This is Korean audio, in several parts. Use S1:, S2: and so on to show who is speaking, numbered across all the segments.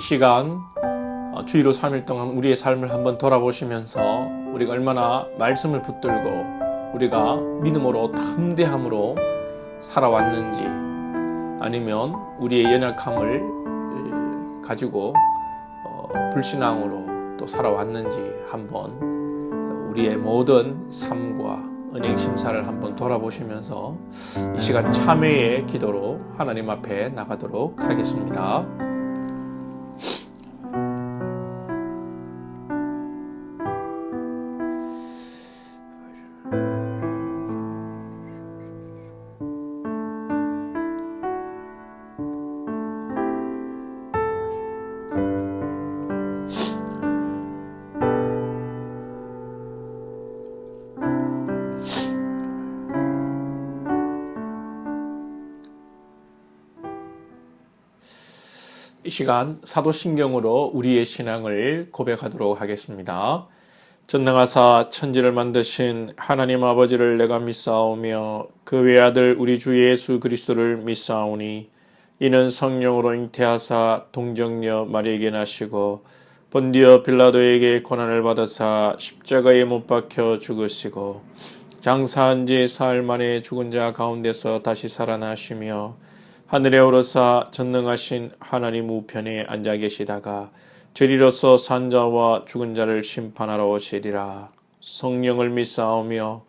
S1: 시간 주일로 3일 동안 우리의 삶을 한번 돌아보시면서 우리가 얼마나 말씀을 붙들고 우리가 믿음으로 담대함으로 살아왔는지, 아니면 우리의 연약함을 가지고 불신앙으로 또 살아왔는지 한번 우리의 모든 삶과 은행 심사를 한번 돌아보시면서 이 시간 참회의 기도로 하나님 앞에 나가도록 하겠습니다. 이 시간 사도신경으로 우리의 신앙을 고백하도록 하겠습니다. 전능하사 천지를 만드신 하나님 아버지를 내가 믿사오며 그 외아들 우리 주 예수 그리스도를 믿사오니 이는 성령으로 잉태하사 동정녀 마리에게 나시고 본디어 빌라도에게 고난을 받으사 십자가에 못 박혀 죽으시고 장사한 지 사흘 만에 죽은 자 가운데서 다시 살아나시며 하늘에 오르사 전능하신 하나님 우편에 앉아 계시다가 저리로서 산 자와 죽은 자를 심판하러 오시리라. 성령을 믿사오며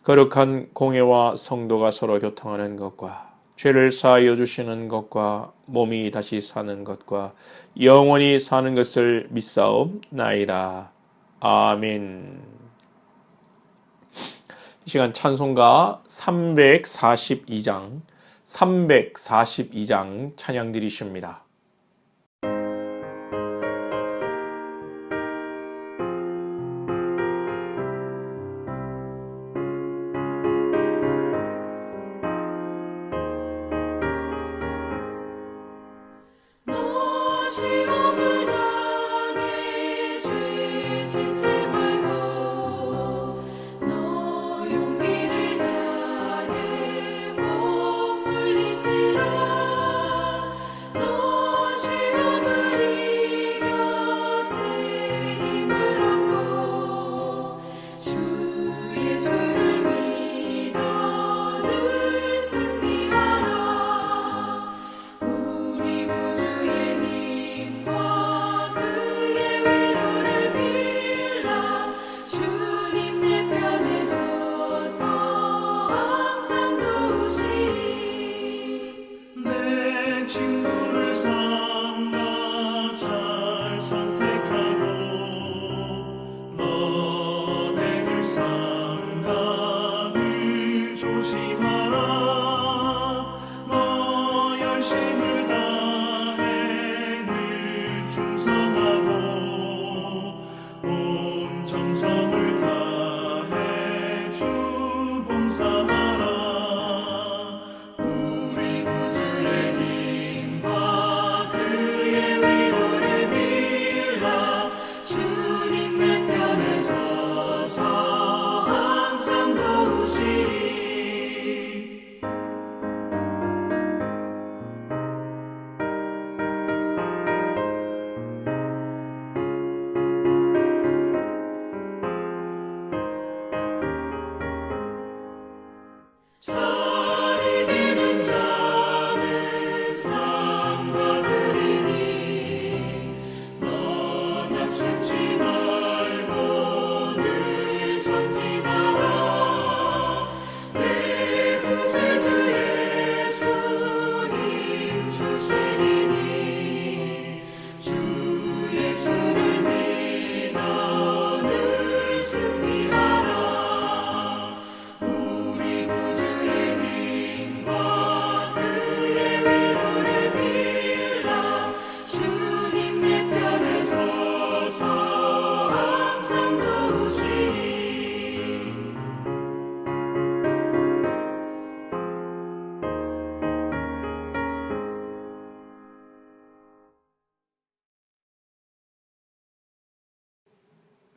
S1: 거룩한 공회와 성도가 서로 교통하는 것과 죄를 사하여 주시는 것과 몸이 다시 사는 것과 영원히 사는 것을 믿사옵나이다. 아멘. 이 시간 찬송가 342장 찬양 드리십니다.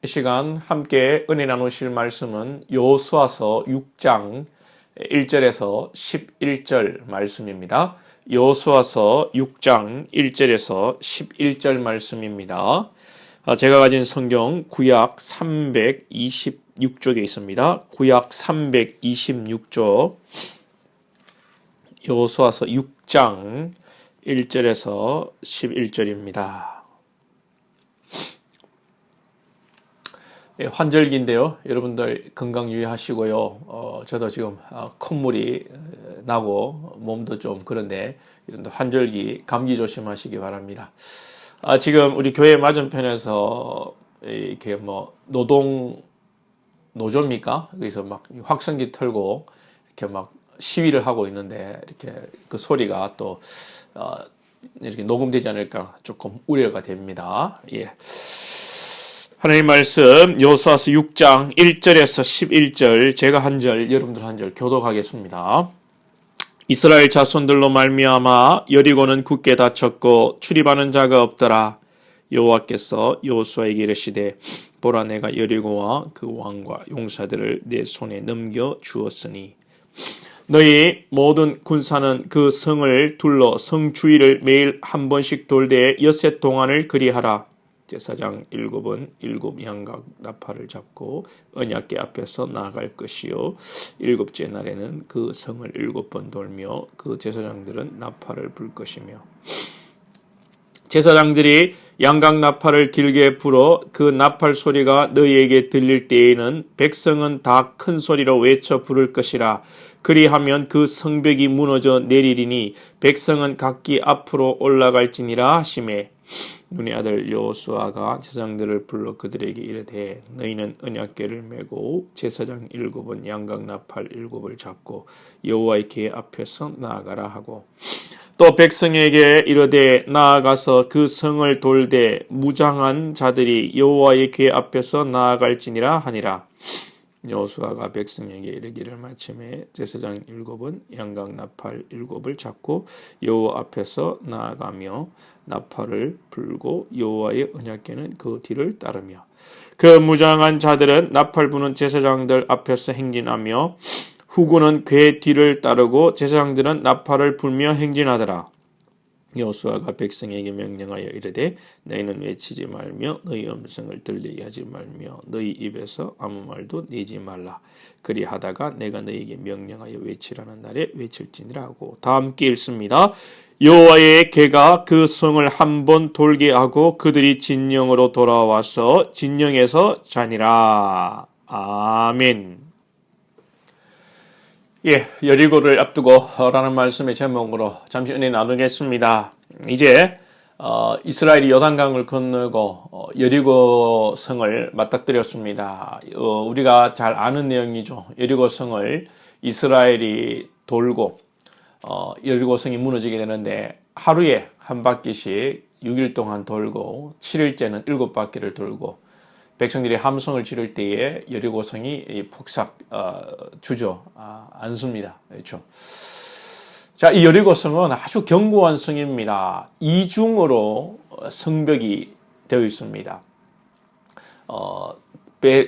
S1: 이 시간 함께 은혜 나누실 말씀은 여호수아서 6장 1절에서 11절 말씀입니다. 여호수아서 6장 1절에서 11절 말씀입니다. 제가 가진 성경 구약 326쪽에 있습니다. 구약 326쪽 여호수아서 6장 1절에서 11절입니다. 환절기인데요. 여러분들 건강 유의하시고요. 저도 지금 콧물이 나고 몸도 좀 그런데 이런 환절기 감기 조심하시기 바랍니다. 지금 우리 교회 맞은편에서 이렇게 노조입니까? 여기서 막 확성기 틀고 이렇게 막 시위를 하고 있는데 이렇게 그 소리가 또 이렇게 녹음되지 않을까 조금 우려가 됩니다. 예. 하나님 말씀 여호수아서 6장 1절에서 11절 제가 한 절 여러분들 한 절 교독하겠습니다. 이스라엘 자손들로 말미암아 여리고는 굳게 닫혔고 출입하는 자가 없더라. 여호와께서 여호수아에게 이르시되 보라 내가 여리고와 그 왕과 용사들을 내 손에 넘겨 주었으니 너희 모든 군사는 그 성을 둘러 성 주위를 매일 한 번씩 돌되 엿새 동안을 그리하라. 제사장 7은 7 양각 나팔을 잡고 언약궤 앞에서 나아갈 것이요 7째 날에는 그 성을 7번 돌며 그 제사장들은 나팔을 불 것이며 제사장들이 양각 나팔을 길게 불어 그 나팔 소리가 너희에게 들릴 때에는 백성은 다 큰 소리로 외쳐 부를 것이라. 그리하면 그 성벽이 무너져 내리리니 백성은 각기 앞으로 올라갈지니라 하시매 눈의 아들 여호수아가 제사장들을 불러 그들에게 이르되 너희는 언약궤를 메고 제사장 7은 양각 나팔 7을 잡고 여호와의 궤 앞에서 나아가라 하고 또 백성에게 이르되 나아가서 그 성을 돌되 무장한 자들이 여호와의 궤 앞에서 나아갈지니라 하니라. 여호수아가 백성에게 이르기를 마침에 제사장 7은 양각 나팔 7을 잡고 여호와 앞에서 나아가며 나팔을 불고 여호와의 언약궤는 그 뒤를 따르며 그 무장한 자들은 나팔 부는 제사장들 앞에서 행진하며 후군은 궤 뒤를 따르고 제사장들은 나팔을 불며 행진하더라. 여호수아가 백성에게 명령하여 이르되 너희는 외치지 말며 너희 음성을 들리게 하지 말며 너희 입에서 아무 말도 내지 말라. 그리하다가 내가 너희에게 명령하여 외치라는 날에 외칠지니라 하고 다 함께 읽습니다. 여호와의 궤가 그 성을 한 번 돌게 하고 그들이 진영으로 돌아와서 진영에서 자니라. 아멘. 예, 여리고를 앞두고 라는 말씀의 제목으로 잠시 은혜 나누겠습니다. 이제 이스라엘이 요단강을 건너고 여리고 성을 맞닥뜨렸습니다. 우리가 잘 아는 내용이죠. 여리고 성을 이스라엘이 돌고 여리고 성이 무너지게 되는데 하루에 한 바퀴씩 6일 동안 돌고 7일째는 7바퀴를 돌고 백성들이 함성을 지를 때에 여리고성이 폭삭 주저앉습니다. 그렇죠? 자, 이 여리고성은 아주 견고한 성입니다. 이중으로 성벽이 되어 있습니다.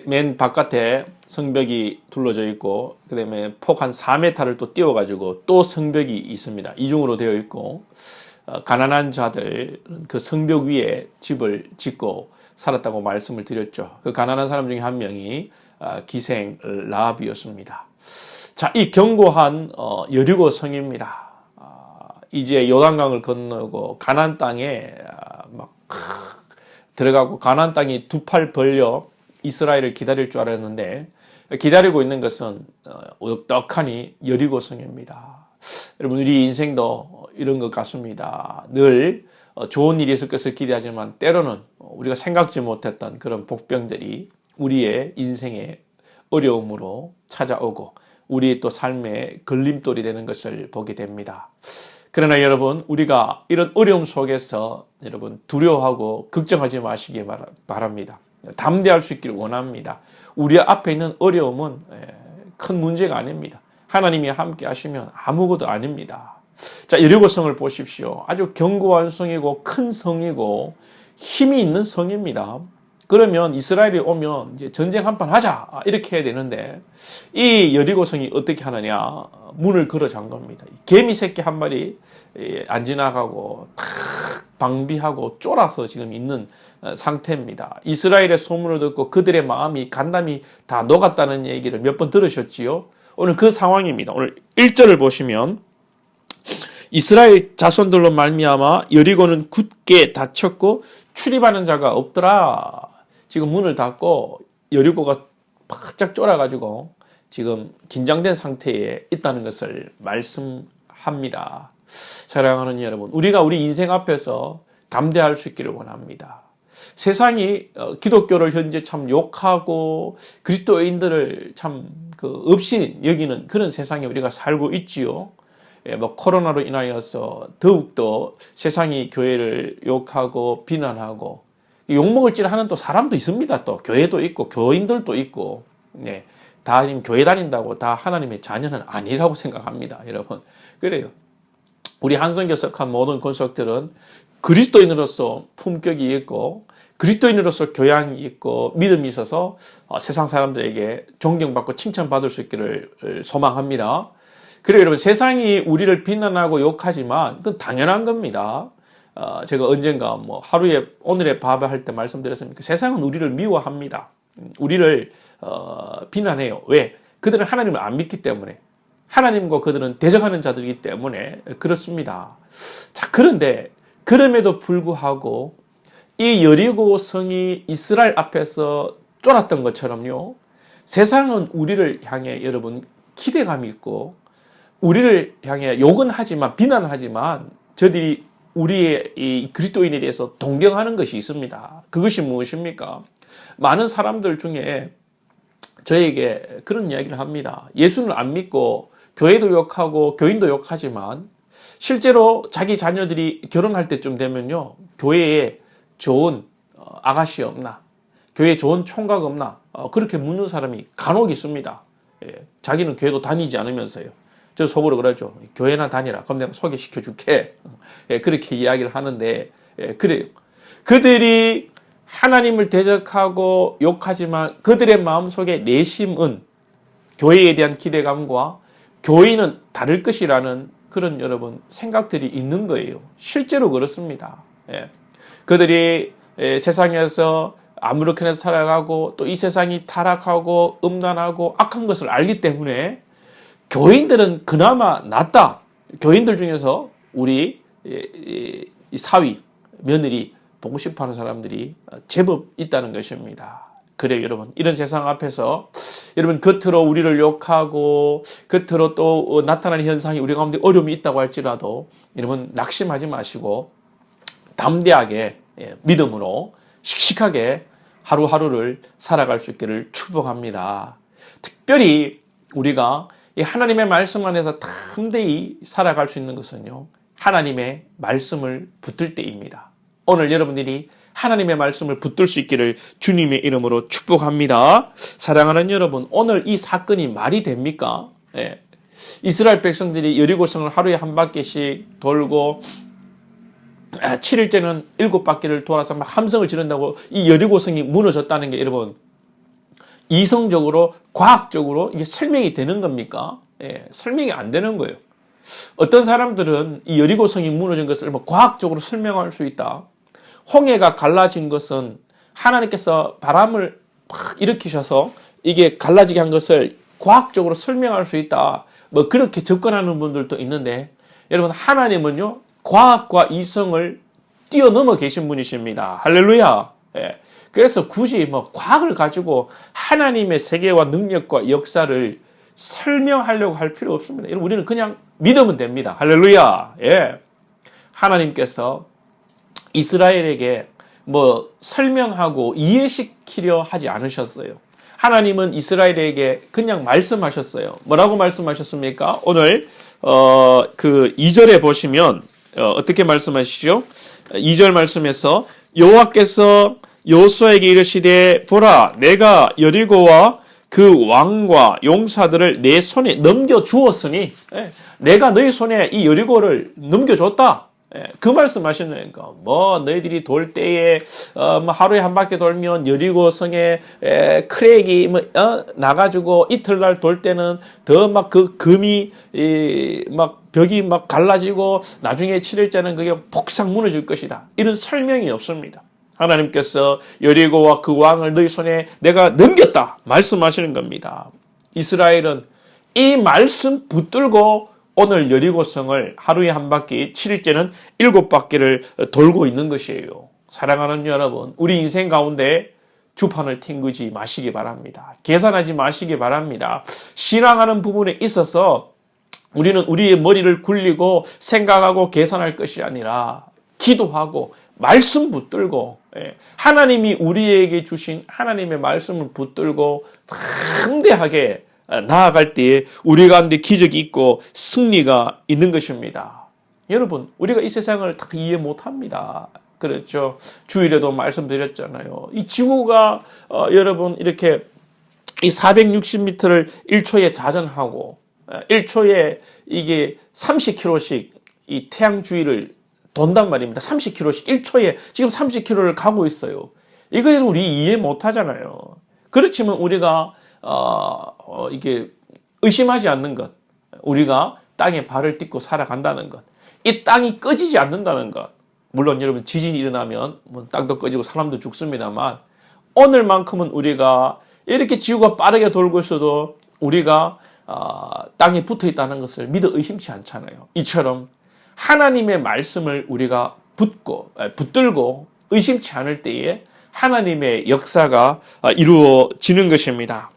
S1: 맨 바깥에 성벽이 둘러져 있고 그 다음에 폭 한 4m를 또 띄워가지고 또 성벽이 있습니다. 이중으로 되어 있고 가난한 자들은 그 성벽 위에 집을 짓고 살았다고 말씀을 드렸죠. 그 가난한 사람 중에 한 명이 기생 라합이었습니다. 자, 이 견고한 여리고 성입니다. 이제 요단강을 건너고 가나안 땅에 막 들어가고 가나안 땅이 두 팔 벌려 이스라엘을 기다릴 줄 알았는데 기다리고 있는 것은 떡하니 여리고 성입니다. 여러분 우리 인생도 이런 것 같습니다. 늘 좋은 일이 있을 것을 기대하지만 때로는 우리가 생각지 못했던 그런 복병들이 우리의 인생의 어려움으로 찾아오고 우리의 또 삶의 걸림돌이 되는 것을 보게 됩니다. 그러나 여러분 우리가 이런 어려움 속에서 여러분 두려워하고 걱정하지 마시기 바랍니다. 담대할 수 있기를 원합니다. 우리 앞에 있는 어려움은 큰 문제가 아닙니다. 하나님이 함께 하시면 아무것도 아닙니다. 자, 여리고성을 보십시오. 아주 견고한 성이고 큰 성이고 힘이 있는 성입니다. 그러면 이스라엘이 오면 이제 전쟁 한판 하자 이렇게 해야 되는데 이 여리고성이 어떻게 하느냐 문을 걸어 잠 겁니다. 개미 새끼 한 마리 안 지나가고 탁 방비하고 쫄아서 지금 있는 상태입니다. 이스라엘의 소문을 듣고 그들의 마음이 간담이 다 녹았다는 얘기를 몇 번 들으셨지요? 오늘 그 상황입니다. 오늘 1절을 보시면 이스라엘 자손들로 말미암아 여리고는 굳게 닫혔고 출입하는 자가 없더라. 지금 문을 닫고 여리고가 바짝 쫄아가지고 지금 긴장된 상태에 있다는 것을 말씀합니다. 사랑하는 여러분, 우리가 우리 인생 앞에서 담대할 수 있기를 원합니다. 세상이 기독교를 현재 참 욕하고 그리스도인들을 참 없이 여기는 그런 세상에 우리가 살고 있지요. 뭐 코로나로 인하여서 더욱더 세상이 교회를 욕하고 비난하고 욕먹을 짓 하는 또 사람도 있습니다. 또 교회도 있고 교인들도 있고, 네, 다 교회 다닌다고 다 하나님의 자녀는 아니라고 생각합니다, 여러분. 그래요. 우리 한성교 속한 모든 권속들은 그리스도인으로서 품격이 있고 그리스도인으로서 교양이 있고 믿음이 있어서 세상 사람들에게 존경받고 칭찬받을 수 있기를 소망합니다. 그래요, 여러분. 세상이 우리를 비난하고 욕하지만 그건 당연한 겁니다. 제가 언젠가 뭐 하루에 오늘의 밥을 할 때 말씀드렸습니까? 세상은 우리를 미워합니다. 우리를 비난해요. 왜? 그들은 하나님을 안 믿기 때문에. 하나님과 그들은 대적하는 자들이기 때문에 그렇습니다. 자, 그런데 그럼에도 불구하고 이 여리고 성이 이스라엘 앞에서 쫄았던 것처럼요, 세상은 우리를 향해 여러분 기대감이 있고 우리를 향해 욕은 하지만 비난하지만 저들이 우리의 이 그리스도인에 대해서 동경하는 것이 있습니다. 그것이 무엇입니까? 많은 사람들 중에 저에게 그런 이야기를 합니다. 예수를 안 믿고 교회도 욕하고 교인도 욕하지만 실제로 자기 자녀들이 결혼할 때쯤 되면요, 교회에 좋은 아가씨 없나? 교회에 좋은 총각 없나? 그렇게 묻는 사람이 간혹 있습니다. 자기는 교회도 다니지 않으면서요. 저 속으로 그러죠. 교회나 다니라. 그럼 내가 소개시켜 줄게. 그렇게 이야기를 하는데, 그래요. 그들이 하나님을 대적하고 욕하지만 그들의 마음속에 내심은 교회에 대한 기대감과 교인은 다를 것이라는 그런 여러분 생각들이 있는 거예요. 실제로 그렇습니다. 그들이 세상에서 아무렇게나 살아가고 또 이 세상이 타락하고 음란하고 악한 것을 알기 때문에 교인들은 그나마 낫다. 교인들 중에서 우리 사위, 며느리 보고 싶어하는 사람들이 제법 있다는 것입니다. 그래요, 여러분. 이런 세상 앞에서 여러분 겉으로 우리를 욕하고 겉으로 또 나타나는 현상이 우리 가운데 어려움이 있다고 할지라도 여러분 낙심하지 마시고 담대하게 믿음으로 씩씩하게 하루하루를 살아갈 수 있기를 축복합니다. 특별히 우리가 이 하나님의 말씀 안에서 담대히 살아갈 수 있는 것은요, 하나님의 말씀을 붙들 때입니다. 오늘 여러분들이 하나님의 말씀을 붙들 수 있기를 주님의 이름으로 축복합니다. 사랑하는 여러분, 오늘 이 사건이 말이 됩니까? 이스라엘 백성들이 여리고성을 하루에 한 바퀴씩 돌고 7일째는 7바퀴를 돌아서 막 함성을 지른다고 이 여리고성이 무너졌다는 게 여러분 이성적으로 과학적으로 이게 설명이 되는 겁니까? 설명이 안 되는 거예요. 어떤 사람들은 이 여리고성이 무너진 것을 뭐 과학적으로 설명할 수 있다. 홍해가 갈라진 것은 하나님께서 바람을 팍 일으키셔서 이게 갈라지게 한 것을 과학적으로 설명할 수 있다. 뭐 그렇게 접근하는 분들도 있는데 여러분 하나님은요 과학과 이성을 뛰어넘어 계신 분이십니다. 할렐루야. 그래서 굳이 뭐 과학을 가지고 하나님의 세계와 능력과 역사를 설명하려고 할 필요 없습니다. 여러분 우리는 그냥 믿으면 됩니다. 할렐루야. 하나님께서 이스라엘에게 뭐 설명하고 이해시키려 하지 않으셨어요. 하나님은 이스라엘에게 그냥 말씀하셨어요. 뭐라고 말씀하셨습니까? 오늘 그 2절에 보시면 어떻게 말씀하시죠? 2절 말씀에서 여호와께서 여호수아에게 이르시되 보라 내가 여리고와 그 왕과 용사들을 내 손에 넘겨주었으니 내가 너희 손에 이 여리고를 넘겨줬다. 그 말씀하시는 거. 뭐 너희들이 돌 때에 뭐 하루에 한 바퀴 돌면 여리고 성에 크랙이 나가지고 이틀날 돌 때는 더 막 그 금이 막 벽이 막 갈라지고 나중에 7일째는 그게 폭삭 무너질 것이다. 이런 설명이 없습니다. 하나님께서 여리고와 그 왕을 너희 손에 내가 넘겼다 말씀하시는 겁니다. 이스라엘은 이 말씀 붙들고 오늘 여리고성을 하루에 한 바퀴, 7일째는 7바퀴를 돌고 있는 것이에요. 사랑하는 여러분, 우리 인생 가운데 주판을 튕기지 마시기 바랍니다. 계산하지 마시기 바랍니다. 신앙하는 부분에 있어서 우리는 우리의 머리를 굴리고 생각하고 계산할 것이 아니라 기도하고 말씀 붙들고 하나님이 우리에게 주신 하나님의 말씀을 붙들고 담대하게 나아갈 때에 우리 가운데 기적이 있고 승리가 있는 것입니다. 여러분, 우리가 이 세상을 다 이해 못합니다. 그렇죠. 주일에도 말씀드렸잖아요. 이 지구가 여러분 이렇게 이 460m를 1초에 자전하고 1초에 이게 30km씩 이 태양 주위를 돈단 말입니다. 30km씩 1초에 지금 30km를 가고 있어요. 이거 우리 이해 못하잖아요. 그렇지만 우리가 이게 의심하지 않는 것, 우리가 땅에 발을 딛고 살아간다는 것, 이 땅이 꺼지지 않는다는 것. 물론 여러분 지진이 일어나면 뭐 땅도 꺼지고 사람도 죽습니다만 오늘만큼은 우리가 이렇게 지구가 빠르게 돌고 있어도 우리가 땅에 붙어 있다는 것을 믿어 의심치 않잖아요. 이처럼 하나님의 말씀을 우리가 붙들고 의심치 않을 때에 하나님의 역사가 이루어지는 것입니다.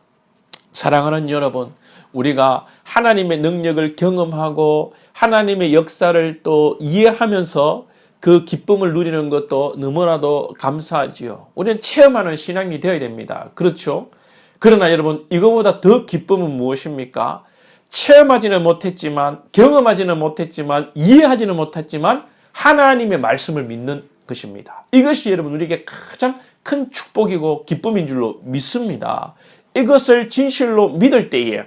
S1: 사랑하는 여러분, 우리가 하나님의 능력을 경험하고 하나님의 역사를 또 이해하면서 그 기쁨을 누리는 것도 너무나도 감사하지요. 우리는 체험하는 신앙이 되어야 됩니다. 그렇죠? 그러나 여러분, 이거보다 더 기쁨은 무엇입니까? 체험하지는 못했지만, 경험하지는 못했지만, 이해하지는 못했지만 하나님의 말씀을 믿는 것입니다. 이것이 여러분 우리에게 가장 큰 축복이고 기쁨인 줄로 믿습니다. 이것을 진실로 믿을 때에,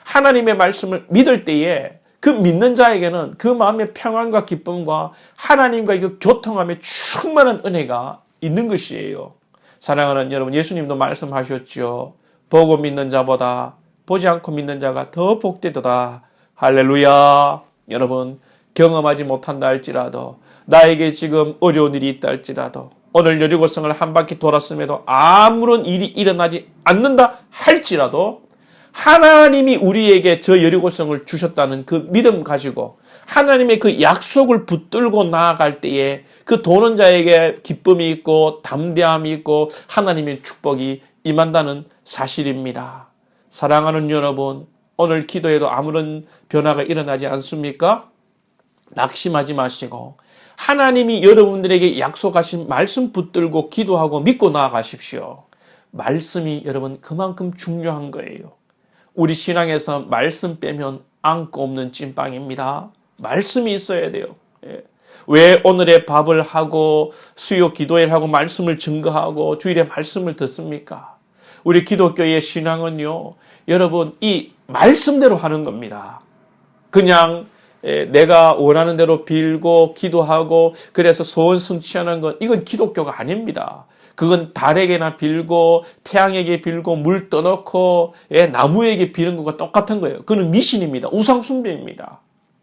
S1: 하나님의 말씀을 믿을 때에 그 믿는 자에게는 그 마음의 평안과 기쁨과 하나님과 그 교통함에 충만한 은혜가 있는 것이에요. 사랑하는 여러분, 예수님도 말씀하셨죠. 보고 믿는 자보다 보지 않고 믿는 자가 더 복되도다. 할렐루야. 여러분, 경험하지 못한다 할지라도, 나에게 지금 어려운 일이 있다 할지라도, 오늘 여리고성을 한 바퀴 돌았음에도 아무런 일이 일어나지 않는다 할지라도 하나님이 우리에게 저 여리고성을 주셨다는 그 믿음 가지고 하나님의 그 약속을 붙들고 나아갈 때에 그 도는 자에게 기쁨이 있고 담대함이 있고 하나님의 축복이 임한다는 사실입니다. 사랑하는 여러분, 오늘 기도에도 아무런 변화가 일어나지 않습니까? 낙심하지 마시고 하나님이 여러분들에게 약속하신 말씀 붙들고 기도하고 믿고 나아가십시오. 말씀이 여러분 그만큼 중요한 거예요. 우리 신앙에서 말씀 빼면 안고 없는 찐빵입니다. 말씀이 있어야 돼요. 왜 오늘의 밥을 하고 수요 기도회를 하고 말씀을 증거하고 주일에 말씀을 듣습니까? 우리 기독교의 신앙은요, 여러분 이 말씀대로 하는 겁니다. 그냥 내가 원하는 대로 빌고 기도하고 그래서 소원 성취하는 건 이건 기독교가 아닙니다. 그건 달에게나 빌고 태양에게 빌고 물 떠놓고 나무에게 비는 것과 똑같은 거예요. 그건 미신입니다. 우상 숭배입니다.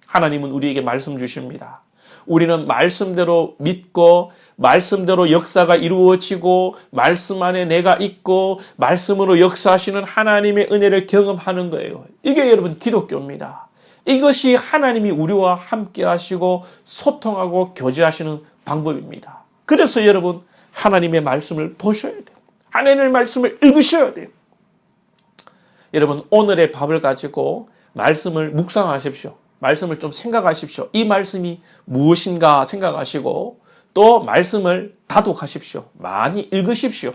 S1: 하나님은 우리에게 말씀 주십니다. 우리는 말씀대로 믿고 말씀대로 역사가 이루어지고 말씀 안에 내가 있고 말씀으로 역사하시는 하나님의 은혜를 경험하는 거예요. 이게 여러분 기독교입니다. 이것이 하나님이 우리와 함께 하시고 소통하고 교제하시는 방법입니다. 그래서 여러분 하나님의 말씀을 보셔야 돼요. 하나님의 말씀을 읽으셔야 돼요. 여러분 오늘의 밥을 가지고 말씀을 묵상하십시오. 말씀을 좀 생각하십시오. 이 말씀이 무엇인가 생각하시고 또 말씀을 다독하십시오. 많이 읽으십시오.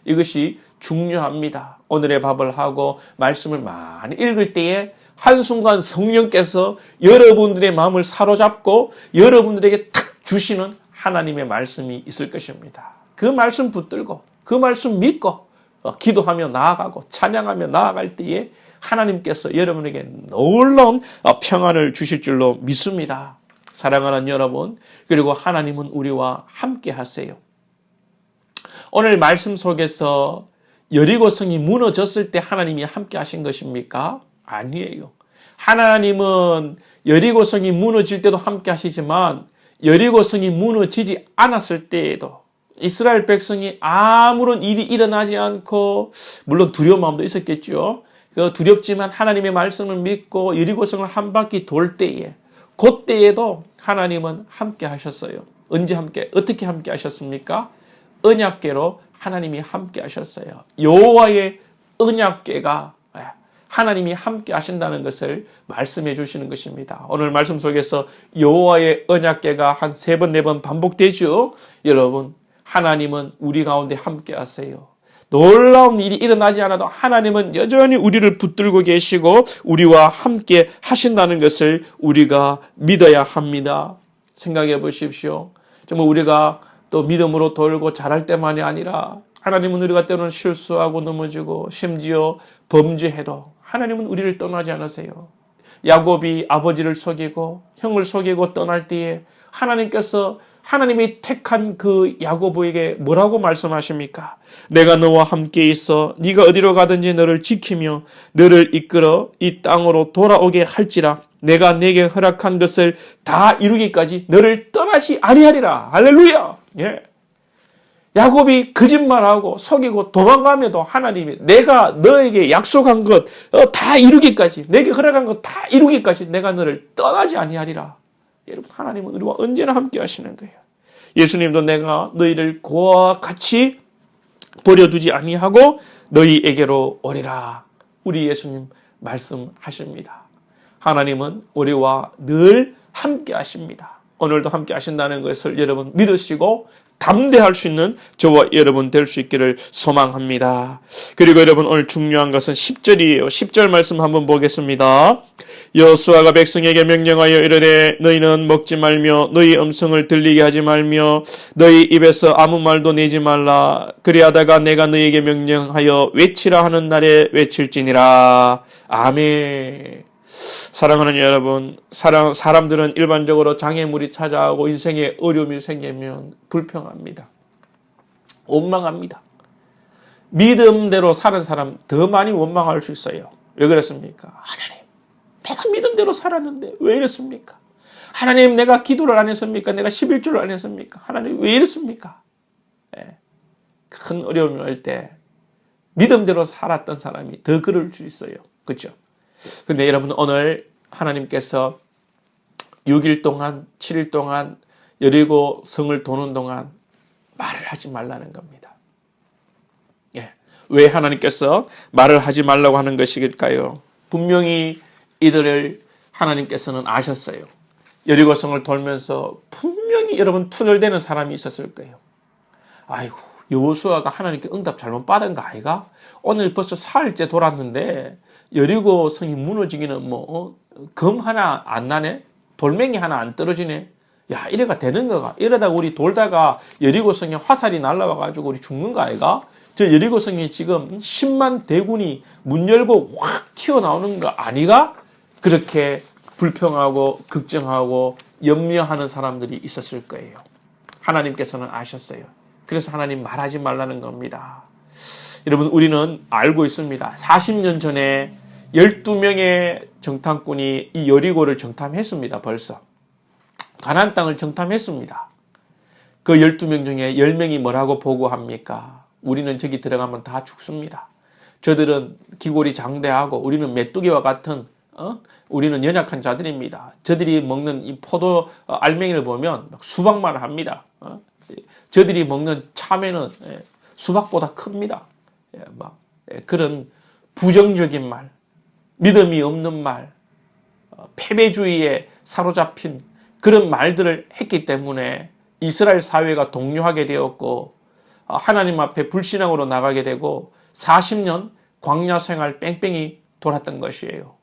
S1: 이것이 중요합니다. 오늘의 밥을 하고 말씀을 많이 읽을 때에 한순간 성령께서 여러분들의 마음을 사로잡고 여러분들에게 탁 주시는 하나님의 말씀이 있을 것입니다. 그 말씀 붙들고 그 말씀 믿고 기도하며 나아가고 찬양하며 나아갈 때에 하나님께서 여러분에게 놀라운 평안을 주실 줄로 믿습니다. 사랑하는 여러분, 그리고 하나님은 우리와 함께 하세요. 오늘 말씀 속에서 여리고성이 무너졌을 때 하나님이 함께 하신 것입니까? 아니에요. 하나님은 여리고성이 무너질 때도 함께 하시지만 여리고성이 무너지지 않았을 때에도 이스라엘 백성이 아무런 일이 일어나지 않고, 물론 두려운 마음도 있었겠죠. 두렵지만 하나님의 말씀을 믿고 여리고성을 한 바퀴 돌 때에, 그때에도 하나님은 함께 하셨어요. 언제 함께, 어떻게 함께 하셨습니까? 언약궤로 하나님이 함께 하셨어요. 여호와의 언약궤가 하나님이 함께 하신다는 것을 말씀해 주시는 것입니다. 오늘 말씀 속에서 여호와의 언약궤가 한 3번, 4번 반복되죠. 여러분, 하나님은 우리 가운데 함께 하세요. 놀라운 일이 일어나지 않아도 하나님은 여전히 우리를 붙들고 계시고 우리와 함께 하신다는 것을 우리가 믿어야 합니다. 생각해 보십시오. 정말 우리가 또 믿음으로 돌고 잘할 때만이 아니라 하나님은 우리가 때로는 실수하고 넘어지고 심지어 범죄해도 하나님은 우리를 떠나지 않으세요. 야곱이 아버지를 속이고 형을 속이고 떠날 때에 하나님께서 하나님이 택한 그 야고보에게 뭐라고 말씀하십니까? 내가 너와 함께 있어 네가 어디로 가든지 너를 지키며 너를 이끌어 이 땅으로 돌아오게 할지라 내가 내게 허락한 것을 다 이루기까지 너를 떠나지 아니하리라. 할렐루야. 예. 야곱이 거짓말하고 속이고 도망가면도 하나님이 내가 너에게 약속한 것 다 이루기까지, 내게 허락한 것 다 이루기까지 내가 너를 떠나지 아니하리라. 여러분, 하나님은 우리와 언제나 함께 하시는 거예요. 예수님도 내가 너희를 고아와 같이 버려두지 아니하고 너희에게로 오리라. 우리 예수님 말씀하십니다. 하나님은 우리와 늘 함께 하십니다. 오늘도 함께 하신다는 것을 여러분 믿으시고 담대할 수 있는 저와 여러분 될 수 있기를 소망합니다. 그리고 여러분, 오늘 중요한 것은 10절이에요. 10절 말씀 한번 보겠습니다. 여호수아가 백성에게 명령하여 이르되 너희는 먹지 말며 너희 음성을 들리게 하지 말며 너희 입에서 아무 말도 내지 말라. 그리하다가 내가 너희에게 명령하여 외치라 하는 날에 외칠지니라. 아멘. 사랑하는 여러분, 사람들은 일반적으로 장애물이 찾아오고 인생에 어려움이 생기면 불평합니다. 원망합니다. 믿음대로 사는 사람 더 많이 원망할 수 있어요. 왜 그렇습니까? 하나님, 내가 믿음대로 살았는데 왜 이렇습니까? 하나님, 내가 기도를 안 했습니까? 내가 11조를 안 했습니까? 하나님, 왜 이렇습니까? 네. 큰 어려움이 올 때 믿음대로 살았던 사람이 더 그럴 수 있어요. 그렇죠? 근데 여러분, 오늘 하나님께서 6일 동안 7일 동안 여리고 성을 도는 동안 말을 하지 말라는 겁니다. 예. 왜 하나님께서 말을 하지 말라고 하는 것일까요? 분명히 이들을 하나님께서는 아셨어요. 여리고 성을 돌면서 분명히 여러분 투덜대는 사람이 있었을 거예요. 아이고, 여호수아가 하나님께 응답 잘못 받은 거 아이가? 오늘 벌써 사흘째 돌았는데 여리고 성이 무너지기는 검 하나 안 나네? 돌멩이 하나 안 떨어지네? 야, 이래가 되는 거가? 이러다가 우리 돌다가 여리고 성에 화살이 날라와가지고 우리 죽는 거 아이가? 저 여리고 성에 지금 10만 대군이 문 열고 확 튀어나오는 거 아니가? 그렇게 불평하고 걱정하고 염려하는 사람들이 있었을 거예요. 하나님께서는 아셨어요. 그래서 하나님 말하지 말라는 겁니다. 여러분, 우리는 알고 있습니다. 40년 전에 12명의 정탐꾼이 이 여리고를 정탐했습니다. 벌써. 가나안 땅을 정탐했습니다. 그 12명 중에 10명이 뭐라고 보고합니까? 우리는 저기 들어가면 다 죽습니다. 저들은 기골이 장대하고 우리는 메뚜기와 같은 우리는 연약한 자들입니다. 저들이 먹는 이 포도 알맹이를 보면 수박만 합니다. 저들이 먹는 참외는 수박보다 큽니다. 그런 부정적인 말, 믿음이 없는 말, 패배주의에 사로잡힌 그런 말들을 했기 때문에 이스라엘 사회가 동요하게 되었고 하나님 앞에 불신앙으로 나가게 되고 40년 광야 생활 뺑뺑이 돌았던 것이에요.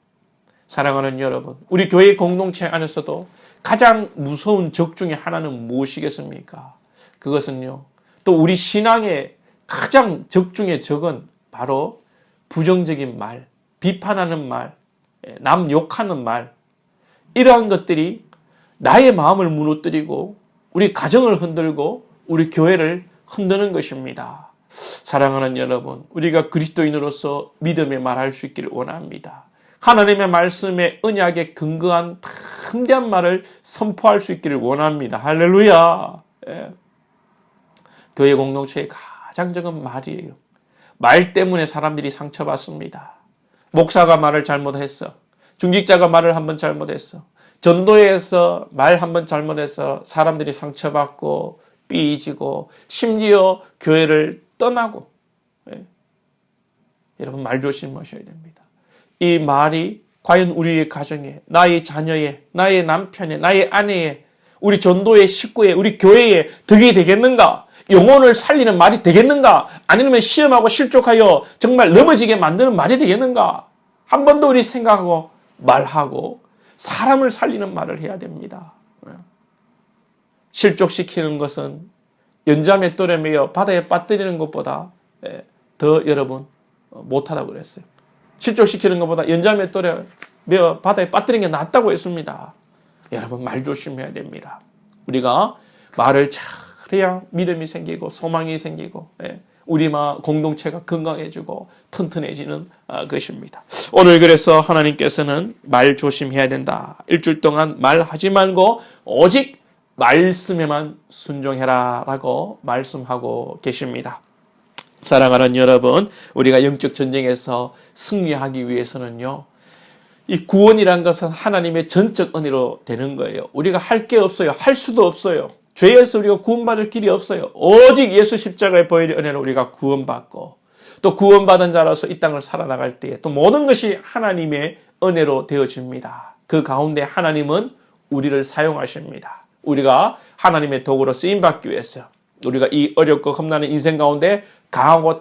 S1: 사랑하는 여러분, 우리 교회 공동체 안에서도 가장 무서운 적 중에 하나는 무엇이겠습니까? 그것은요, 또 우리 신앙의 가장 적 중에 적은 바로 부정적인 말, 비판하는 말, 남 욕하는 말, 이러한 것들이 나의 마음을 무너뜨리고 우리 가정을 흔들고 우리 교회를 흔드는 것입니다. 사랑하는 여러분, 우리가 그리스도인으로서 믿음에 말할 수 있기를 원합니다. 하나님의 말씀에 언약에 근거한 담대한 말을 선포할 수 있기를 원합니다. 할렐루야. 예. 교회 공동체의 가장 적은 말이에요. 말 때문에 사람들이 상처받습니다. 목사가 말을 잘못했어. 중직자가 말을 한번 잘못했어. 전도회에서 말 한번 잘못해서 사람들이 상처받고 삐지고 심지어 교회를 떠나고. 예. 여러분, 말 조심하셔야 됩니다. 이 말이 과연 우리의 가정에, 나의 자녀에, 나의 남편에, 나의 아내에, 우리 전도의 식구에, 우리 교회에 덕이 되겠는가? 영혼을 살리는 말이 되겠는가? 아니면 시험하고 실족하여 정말 넘어지게 만드는 말이 되겠는가? 한 번 더 우리 생각하고 말하고 사람을 살리는 말을 해야 됩니다. 실족시키는 것은 연자매 또래 매어 바다에 빠뜨리는 것보다 더 여러분 못하다고 그랬어요. 실족시키는 것보다 연자매 또래 매어 바다에 빠뜨리는 게 낫다고 했습니다. 여러분, 말 조심해야 됩니다. 우리가 말을 잘해야 믿음이 생기고 소망이 생기고 우리 공동체가 건강해지고 튼튼해지는 것입니다. 오늘 그래서 하나님께서는 말 조심해야 된다. 일주일 동안 말하지 말고 오직 말씀에만 순종해라 라고 말씀하고 계십니다. 사랑하는 여러분, 우리가 영적 전쟁에서 승리하기 위해서는요, 이 구원이란 것은 하나님의 전적 은혜로 되는 거예요. 우리가 할 게 없어요. 할 수도 없어요. 죄에서 우리가 구원받을 길이 없어요. 오직 예수 십자가의 보혈의 은혜로 우리가 구원받고 또 구원받은 자로서 이 땅을 살아나갈 때에 또 모든 것이 하나님의 은혜로 되어집니다. 그 가운데 하나님은 우리를 사용하십니다. 우리가 하나님의 도구로 쓰임받기 위해서 우리가 이 어렵고 험난한 인생 가운데 강하고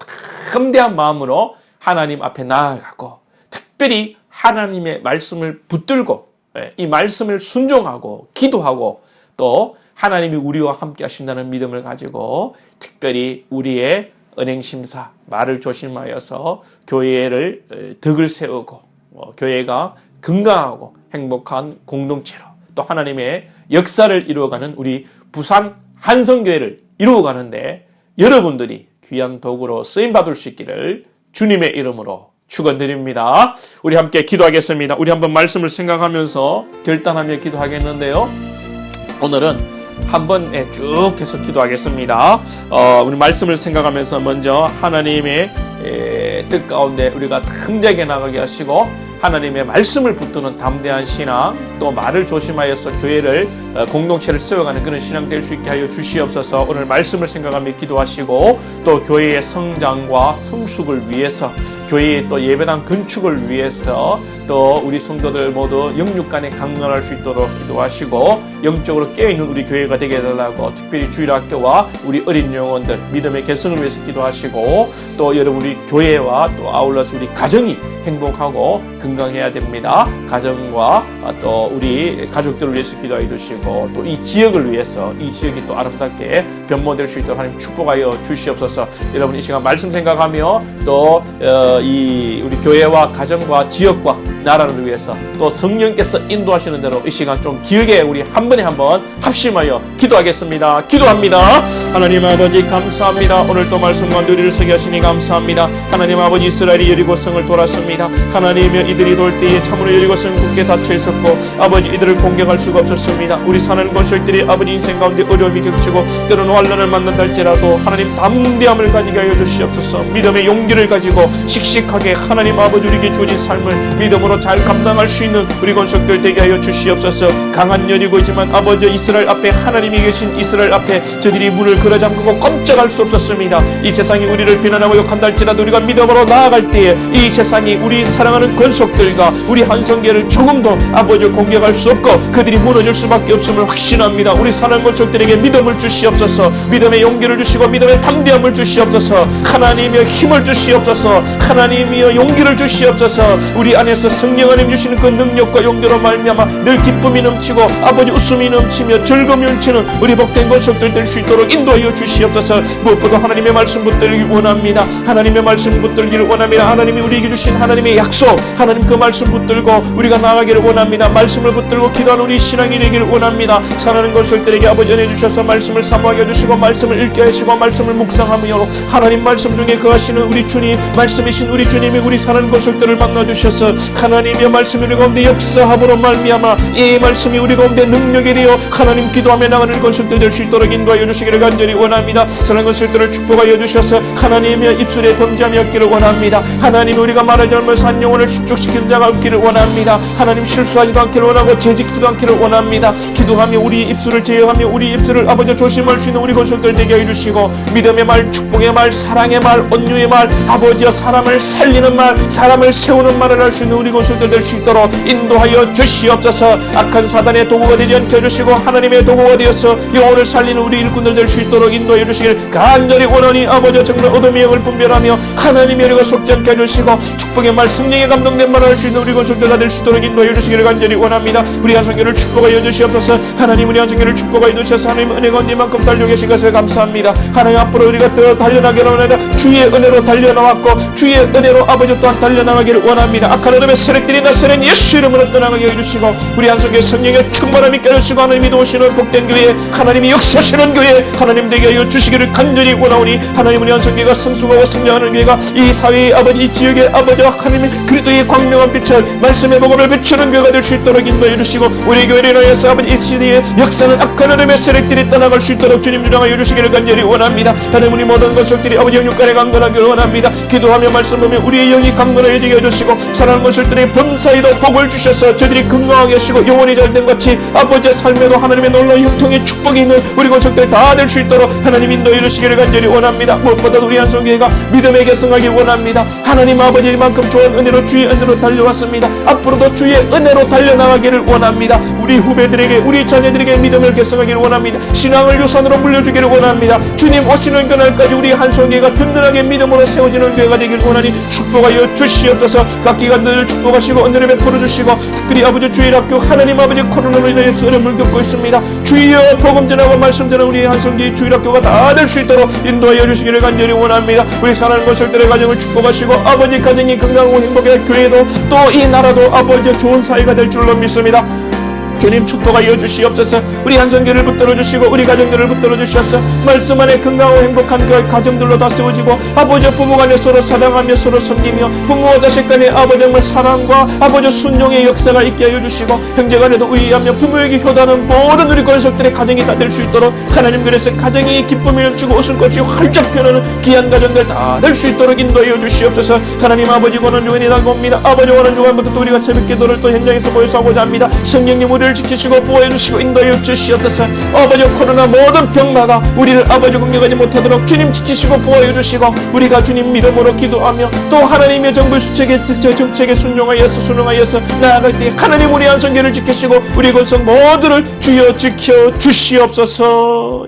S1: 담대한 마음으로 하나님 앞에 나아가고 특별히 하나님의 말씀을 붙들고 이 말씀을 순종하고 기도하고 또 하나님이 우리와 함께 하신다는 믿음을 가지고 특별히 우리의 은행심사, 말을 조심하여서 교회를 덕을 세우고 교회가 건강하고 행복한 공동체로 또 하나님의 역사를 이루어가는 우리 부산 한성교회를 이루어가는데 여러분들이 귀한 도구로 쓰임받을 수 있기를 주님의 이름으로 축원드립니다. 우리 함께 기도하겠습니다. 우리 한번 말씀을 생각하면서 결단하며 기도하겠는데요. 오늘은 한번 쭉 계속 기도하겠습니다. 우리 말씀을 생각하면서 먼저 하나님의 뜻 가운데 우리가 담대하게 나가게 하시고 하나님의 말씀을 붙드는 담대한 신앙, 또 말을 조심하여서 교회를 공동체를 세워가는 그런 신앙 될 수 있게 하여 주시옵소서. 오늘 말씀을 생각하며 기도하시고 또 교회의 성장과 성숙을 위해서 교회의 또 예배당 건축을 위해서 또 우리 성도들 모두 영육간에 강건할 수 있도록 기도하시고 영적으로 깨어있는 우리 교회가 되게 해달라고 특별히 주일학교와 우리 어린 영혼들 믿음의 개성을 위해서 기도하시고 또 여러분 우리 교회와 또 아울러서 우리 가정이 행복하고 건강해야 됩니다. 가정과 또 우리 가족들을 위해서 기도해 주시고 또 이 지역을 위해서 이 지역이 또 아름답게 변모될 수 있도록 하나님 축복하여 주시옵소서. 여러분 이 시간 말씀 생각하며 또 이 우리 교회와 가정과 지역과 나라를 위해서 또 성령께서 인도하시는 대로 이 시간 좀 길게 우리 한 번에 한번 합심하여 기도하겠습니다. 기도합니다. 하나님 아버지 감사합니다. 오늘 또 말씀 가운데 우리를 서게 하시니 감사합니다. 하나님 아버지 이스라엘이 여리고성을 돌았습니다. 하나님이여 이들이 돌 때에 참으로 여리고성 굳게 닫혀 있었고 아버지 이들을 공격할 수가 없었습니다. 우리 사는 권속들이 아버지 인생 가운데 어려움이 겹치고 때로는 환난을 만난다 할지라도 하나님 담대함을 가지게 하여 주시옵소서. 믿음의 용기를 가지고 씩씩하게 하나님 아버지 우리에게 주어진 삶을 믿음으로 잘 감당할 수 있는 우리 권속들 되게 하여 주시옵소서. 강한 여리고이지만 아버지 이스라엘 앞에 하나님이 계신 이스라엘 앞에 저들이 문을 걸어잠그고 꼼짝할 수 없었습니다. 이 세상이 우리를 비난하고 욕한다 할지라도 우리가 믿음으로 나아갈 때에 이 세상이 우리 사랑하는 권속들과 우리 한성교회를 조금도 아버지 공격할 수 없고 그들이 무너질 수밖에 없음을 확신합니다. 우리 사랑하는 권속들에게 믿음을 주시옵소서. 믿음의 용기를 주시고 믿음의 담대함을 주시옵소서. 하나님의 힘을 주시옵소서. 하나님이여 용기를 주시옵소서. 우리 안에서 성령 하나님 주시는 그 능력과 용기로 말미암아 늘 기쁨이 넘치고 아버지 웃음이 넘치며 즐거움이 넘치는 우리 복된 권속들 될 수 있도록 인도하여 주시옵소서. 무엇보다 하나님의 말씀 붙들기를 원합니다. 하나님의 말씀 붙들기를 원합니다. 하나님이 우리에게 주신 하나님의 약속, 하나님 그 말씀 붙들고 우리가 나아가기를 원합니다. 말씀을 붙들고 기도하는 우리 신앙이 되기를 원합니다. 사랑하는 권속들에게 아버지 은혜 주셔서 말씀을 사모하게 해주시고 말씀을 읽게 하시고 말씀을 묵상하며 하나님 말씀 중에 거하시는 우리 주님, 말씀이신 우리 주님이 우리 사랑하는 권속들을 만나주셔서 하나님의 말씀이 우리 가운데 역사함으로 말미암아 이 말씀이 우리 가운데 능력이 되어 하나님 기도하며 나가는 권속들 될 수 있도록 인도하여 주시기를 간절히 원합니다. 사랑하는 권속들을 축복하여 주셔서 하나님의 입술에 범죄함이 없기를 원합니다. 하나님 우리가 말하지 않으면서 한 영혼을 축적시키는 자가 없기를 원합니다. 하나님 실수하지도 않기를 원하고 재직지도 않기를 원합니다. 기도하며 우리 입술을 제어하며 우리 입술을 아버지 조심할 수 있는 우리 권속들 되게 해주시고 믿음의 말, 축복의 말, 사랑의 말, 온유의 말, 아버지여 사람을 살리는 말, 사람을 세우는 말을 할 수 있는 우리 권속들 될 수 있도록 인도하여 주시옵소서. 악한 사단의 도구가 되지 않게 해주시고 하나님의 도구가 되어서 영혼을 살리는 우리 일꾼들 될 수 있도록 인도해 주시길 간절히 원하니 아버지 정말 어둠의 영을 분별하며 하나님의 은혜가 속지 않게 해주시고 축복의 말, 성령의 감동된 말을 할 수 있는 우리 권속들가 될 수 있도록 인도해 주시기를 간절히 원합니다. 우리 한성교를 축복하여 주시옵소서. 하나님 우리 한성교를 축복하여 주셔서 하나님 은혜가 언제만큼 달려 계신 것을 감사합니다. 하나님 앞으로 우리가 더 달려나기를 원합니다. 주의 은혜로 달려나왔고 주의 은혜로 아버지 또한 달려나가기를 원합니다. 악한 어둠의 세력들이 나서는 예수 이름으로 떠나가게 해주시고 우리 한성교의 성령의 충만함이 깨주시고 하나님이 도우시는 복된 교회, 하나님이 역사하시는 교회 하나님 되게 하여 주시기를 간절히 원하오니 하나님 우리 한성교회가 성숙하고 성장하는 교회가 이 사회의 아버지 이 지역의 아버지와 하나님의 그리스도의 광명한 빛을 말씀의 복음을 비추는 교회가 될 수 있도록 인도해 주시고 우리 교회를 인하여서 아버지 이 시대의 역사는 악한 어둠의 세력들이 떠나갈 수 있도록 주님 주장하여 주시기를 간절히 원합니다. 하나님 우리 모든 것들이 아버지 영육간에 강건하기를 원합니다. 기도하며 말씀하며 우리의 영이 강건해지게 해주시고 사랑하는 것들의 범사에도 복을 주셔서 저들이 건강하게 하시고 영혼이 잘된 같이 아버지의 삶에도 하나님의 놀라운 형통의 축복이 있는 우리 권속들 다 될 수 있도록 하나님 인도해 주시기를 간절히 원합니다. 무엇보다 우리 한성교회가 믿음에 계승하기 원합니다. 하나님 아버지만큼 좋은 은혜로 주의 은혜로 달려왔습니다. 앞으로도 주의 은혜로 달려나가기를 원합니다. 우리 후배들에게 우리 자녀들에게 믿음을 계승하기를 원합니다. 신앙을 유산으로 물려주기를 원합니다. 주님 오시는 그날까지 우리 한성교회가 든든하게 믿음으로 세워지는 교회가 되길 원하니 축복하여 주시옵소서. 각 기관들을 축복하시고 은혜를 베풀어 주시고 특별히 아버지 주일학교 하나님 아버지 코로나로 인해서 어려움을 겪고 있습니다. 주여 복음 전하고 말씀 전하는 우리 한성교회 주일학교가 다 될 수 있도록 인도하여 주시기를 간절히 원합니다. 우리 사랑하는 권속들의 가정을 축복하시고 아버지 가정이 건강하고 행복해 교회도 또 이 나라도 아버지의 좋은 사회가 될 줄로 믿습니다. 주님 축복하여 주시옵소서. 우리 한성교를 붙들어 주시고 우리 가정들을 붙들어 주셔서 말씀 안에 건강하고 행복한 그 가정들로 다 세워지고 아버지 부부 간에 서로 사랑하며 서로 섬기며 부모와 자식 간에 아버지 정말 사랑과 아버지 순종의 역사가 있게 하여 주시고 형제 간에도 의의하며 부모에게 효도하는 모든 우리 권속들의 가정이 다 될 수 있도록 하나님 그래서 가정이 기쁨이 넘치고 웃음꽃이 활짝 피어나는 귀한 가정들 다 될 수 있도록 인도하여 주시옵소서. 하나님 아버지 권한 주간이 다가옵니다. 아버지 권한 주간부터 또 우리가 새벽 기도를 또 현장에서 모여서 하고자 합니다. 성령님 우리를 지키시고 보호해 주시고 인도해 주시옵소서. 아버지 코로나 모든 병마가 우리를 아버지 공격하지 못하도록 주님 지키시고 보호해 주시고 우리가 주님 믿음으로 기도하며 또 하나님의 정부 정책에 순종하여서 나아갈 때 하나님 우리 한성교를 지키시고 우리 권성 모두를 주여 지켜 주시옵소서.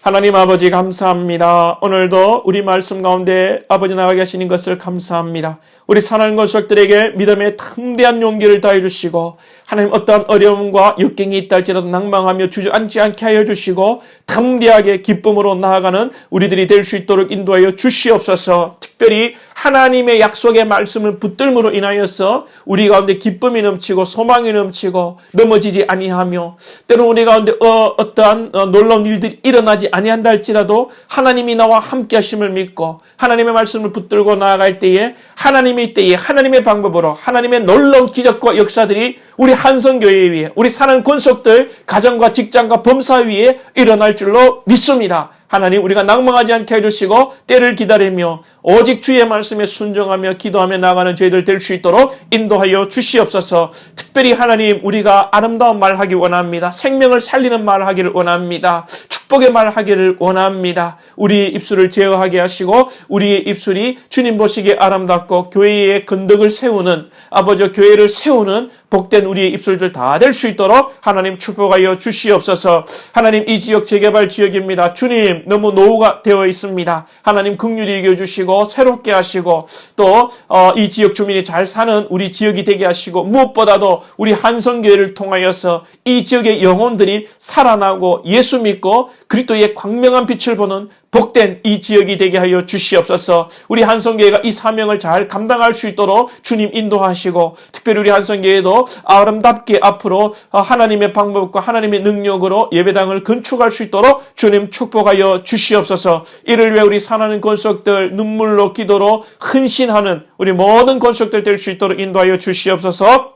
S1: 하나님 아버지 감사합니다. 오늘도 우리 말씀 가운데 아버지 나가게 하시는 것을 감사합니다. 우리 사랑하는 권속들에게 믿음의 탐대한 용기를 다해 주시고 하나님 어떠한 어려움과 역경이 있다 할지라도 낭망하며 주저앉지 않게 하여 주시고 탐대하게 기쁨으로 나아가는 우리들이 될 수 있도록 인도하여 주시옵소서. 특별히 하나님의 약속의 말씀을 붙들므로 인하여서 우리 가운데 기쁨이 넘치고 소망이 넘치고 넘어지지 아니하며 때로 우리 가운데 어떠한 놀라운 일들이 일어나지 아니한다 할지라도 하나님이 나와 함께 하심을 믿고 하나님의 말씀을 붙들고 나아갈 때에 하나님의 때에 하나님의 방법으로 하나님의 놀라운 기적과 역사들이 우리 한성교회 위에 우리 사는 권속들 가정과 직장과 범사 위에 일어날 줄로 믿습니다. 하나님 우리가 낭망하지 않게 해주시고 때를 기다리며 오직 주의 말씀에 순종하며 기도하며 나가는 저희들 될 수 있도록 인도하여 주시옵소서. 특별히 하나님 우리가 아름다운 말 하기 원합니다. 생명을 살리는 말 하기를 원합니다. 축복의 말 하기를 원합니다. 우리의 입술을 제어하게 하시고 우리의 입술이 주님 보시기에 아름답고 교회의 건덕을 세우는 아버지 교회를 세우는 복된 우리의 입술들 다 될 수 있도록 하나님 축복하여 주시옵소서. 하나님, 이 지역 재개발 지역입니다. 주님, 너무 노후가 되어 있습니다. 하나님 긍휼히 여겨주시고 새롭게 하시고 또 이 지역 주민이 잘 사는 우리 지역이 되게 하시고 무엇보다도 우리 한성교회를 통하여서 이 지역의 영혼들이 살아나고 예수 믿고 그리스도의 광명한 빛을 보는 복된 이 지역이 되게 하여 주시옵소서. 우리 한성교회가 이 사명을 잘 감당할 수 있도록 주님 인도하시고 특별히 우리 한성교회도 아름답게 앞으로 하나님의 방법과 하나님의 능력으로 예배당을 건축할 수 있도록 주님 축복하여 주시옵소서. 이를 위해 우리 사랑하는 권속들 눈물로 기도로 헌신하는 우리 모든 권속들 될 수 있도록 인도하여 주시옵소서.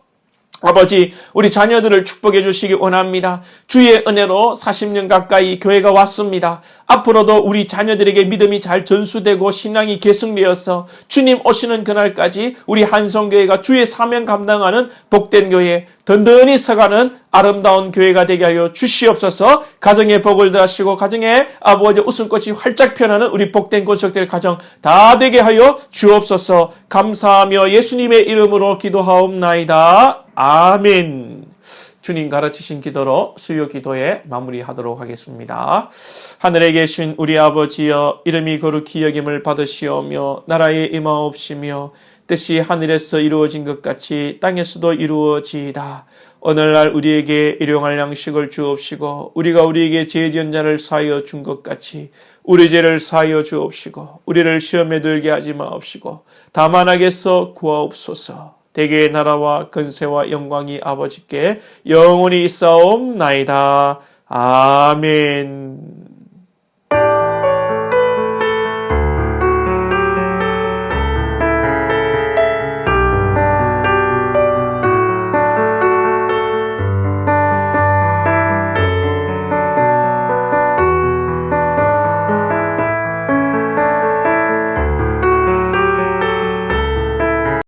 S1: 아버지, 우리 자녀들을 축복해 주시기 원합니다. 주의 은혜로 40년 가까이 교회가 왔습니다. 앞으로도 우리 자녀들에게 믿음이 잘 전수되고 신앙이 계승되어서 주님 오시는 그날까지 우리 한성교회가 주의 사명 감당하는 복된 교회, 든든히 서가는 아름다운 교회가 되게 하여 주시옵소서. 가정에 복을 더하시고 가정에 아버지 웃음꽃이 활짝 피어나는 우리 복된 권속들 가정 다 되게 하여 주옵소서. 감사하며 예수님의 이름으로 기도하옵나이다. 아멘. 주님 가르치신 기도로 수요 기도에 마무리하도록 하겠습니다. 하늘에 계신 우리 아버지여, 이름이 거룩히 여김을 받으시오며 나라에 임하옵시며 뜻이 하늘에서 이루어진 것 같이 땅에서도 이루어지이다. 오늘날 우리에게 일용할 양식을 주옵시고 우리가 우리에게 죄 지은 자를 사하여 준 것 같이 우리 죄를 사하여 주옵시고 우리를 시험에 들게 하지 마옵시고 다만 악에서 구하옵소서. 대개의 나라와 근세와 영광이 아버지께 영원히 있사옵나이다. 아멘.